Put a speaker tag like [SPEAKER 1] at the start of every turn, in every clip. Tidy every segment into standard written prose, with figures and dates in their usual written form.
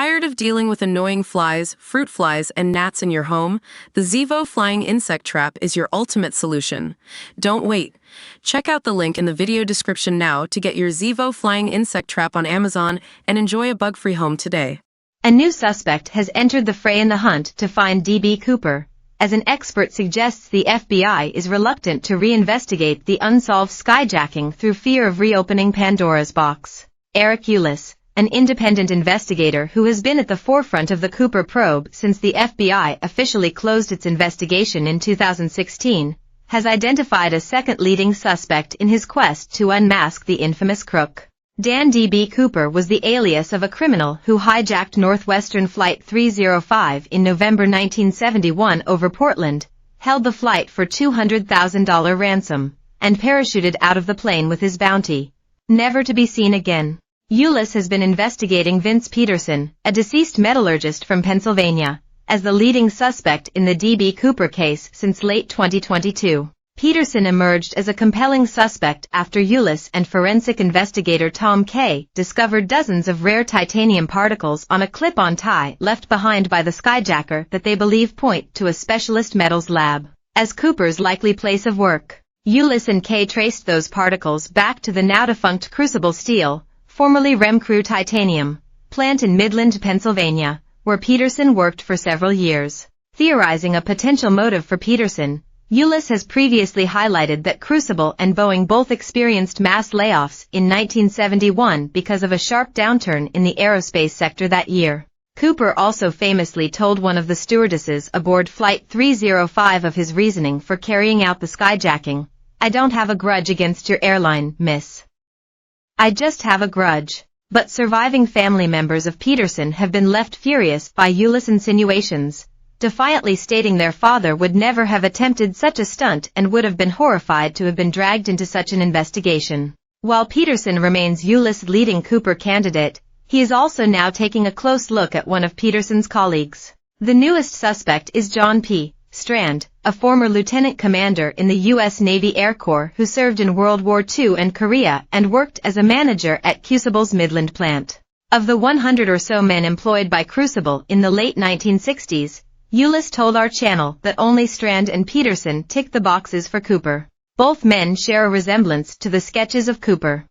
[SPEAKER 1] Tired of dealing with annoying flies, fruit flies, and gnats in your home? The Zevo Flying Insect Trap is your ultimate solution. Don't wait. Check out the link in the video description now to get your Zevo Flying Insect Trap on Amazon and enjoy a bug-free home today.
[SPEAKER 2] A new suspect has entered the fray in the hunt to find D.B. Cooper, as an expert suggests the FBI is reluctant to reinvestigate the unsolved skyjacking through fear of reopening Pandora's box. Eric Ulis, an independent investigator who has been at the forefront of the Cooper probe since the FBI officially closed its investigation in 2016, has identified a second leading suspect in his quest to unmask the infamous crook. Dan D.B. Cooper was the alias of a criminal who hijacked Northwestern Flight 305 in November 1971 over Portland, held the flight for $200,000 ransom, and parachuted out of the plane with his bounty, never to be seen again. Ulis has been investigating Vince Peterson, a deceased metallurgist from Pennsylvania, as the leading suspect in the D.B. Cooper case since late 2022. Peterson emerged as a compelling suspect after Ulis and forensic investigator Tom Kay discovered dozens of rare titanium particles on a clip-on tie left behind by the skyjacker that they believe point to a specialist metals lab as Cooper's likely place of work. Ulis and Kay traced those particles back to the now-defunct Crucible Steel, formerly Remcrew Titanium, plant in Midland, Pennsylvania, where Peterson worked for several years. Theorizing a potential motive for Peterson, Ulis has previously highlighted that Crucible and Boeing both experienced mass layoffs in 1971 because of a sharp downturn in the aerospace sector that year. Cooper also famously told one of the stewardesses aboard Flight 305 of his reasoning for carrying out the skyjacking. "I don't have a grudge against your airline, miss. I just have a grudge." But surviving family members of Peterson have been left furious by Ulis' insinuations, defiantly stating their father would never have attempted such a stunt and would have been horrified to have been dragged into such an investigation. While Peterson remains Ulis' leading Cooper candidate, he is also now taking a close look at one of Peterson's colleagues. The newest suspect is John P. Strand, a former lieutenant commander in the U.S. Navy Air Corps who served in World War II and Korea and worked as a manager at Crucible's Midland plant. Of the 100 or so men employed by Crucible in the late 1960s, Ulis told our channel that only Strand and Peterson ticked the boxes for Cooper. Both men share a resemblance to the sketches of Cooper.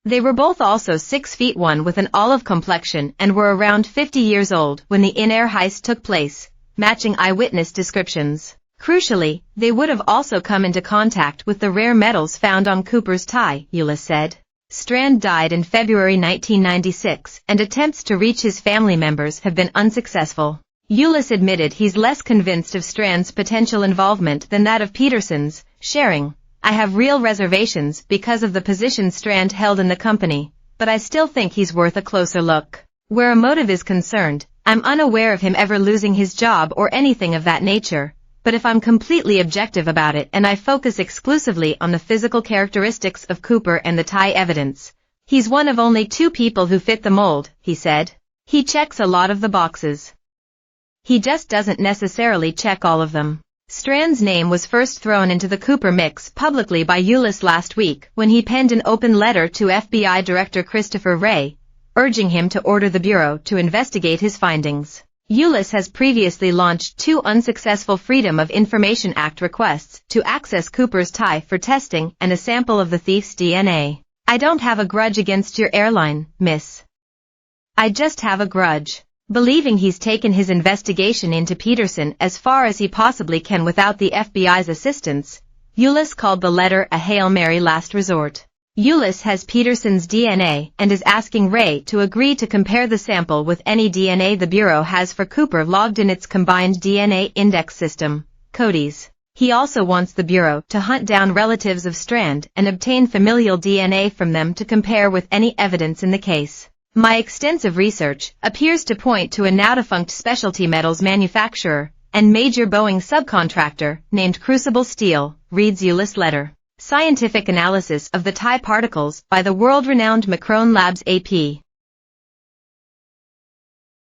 [SPEAKER 2] They were both also 6'1" with an olive complexion and were around 50 years old when the in-air heist took place, matching eyewitness descriptions. Crucially, they would have also come into contact with the rare metals found on Cooper's tie, Ulis said. Strand died in February 1996, and attempts to reach his family members have been unsuccessful. Ulis admitted he's less convinced of Strand's potential involvement than that of Peterson's, sharing, "I have real reservations because of the position Strand held in the company, but I still think he's worth a closer look. Where a motive is concerned, I'm unaware of him ever losing his job or anything of that nature, but if I'm completely objective about it and I focus exclusively on the physical characteristics of Cooper and the tie evidence, he's one of only two people who fit the mold," he said. "He checks a lot of the boxes. He just doesn't necessarily check all of them." Strand's name was first thrown into the Cooper mix publicly by Ulis last week when he penned an open letter to FBI Director Christopher Wray, urging him to order the Bureau to investigate his findings. Ulis has previously launched two unsuccessful Freedom of Information Act requests to access Cooper's tie for testing and a sample of the thief's DNA. "I don't have a grudge against your airline, miss. I just have a grudge." Believing he's taken his investigation into Peterson as far as he possibly can without the FBI's assistance, Ulis called the letter a Hail Mary last resort. Ulis has Peterson's DNA and is asking Wray to agree to compare the sample with any DNA the Bureau has for Cooper logged in its Combined DNA Index System, CODIS. He also wants the Bureau to hunt down relatives of Strand and obtain familial DNA from them to compare with any evidence in the case. "My extensive research appears to point to a now-defunct specialty metals manufacturer and major Boeing subcontractor named Crucible Steel," reads Ulis' letter. Scientific analysis of the tie particles by the world-renowned Macron Labs AP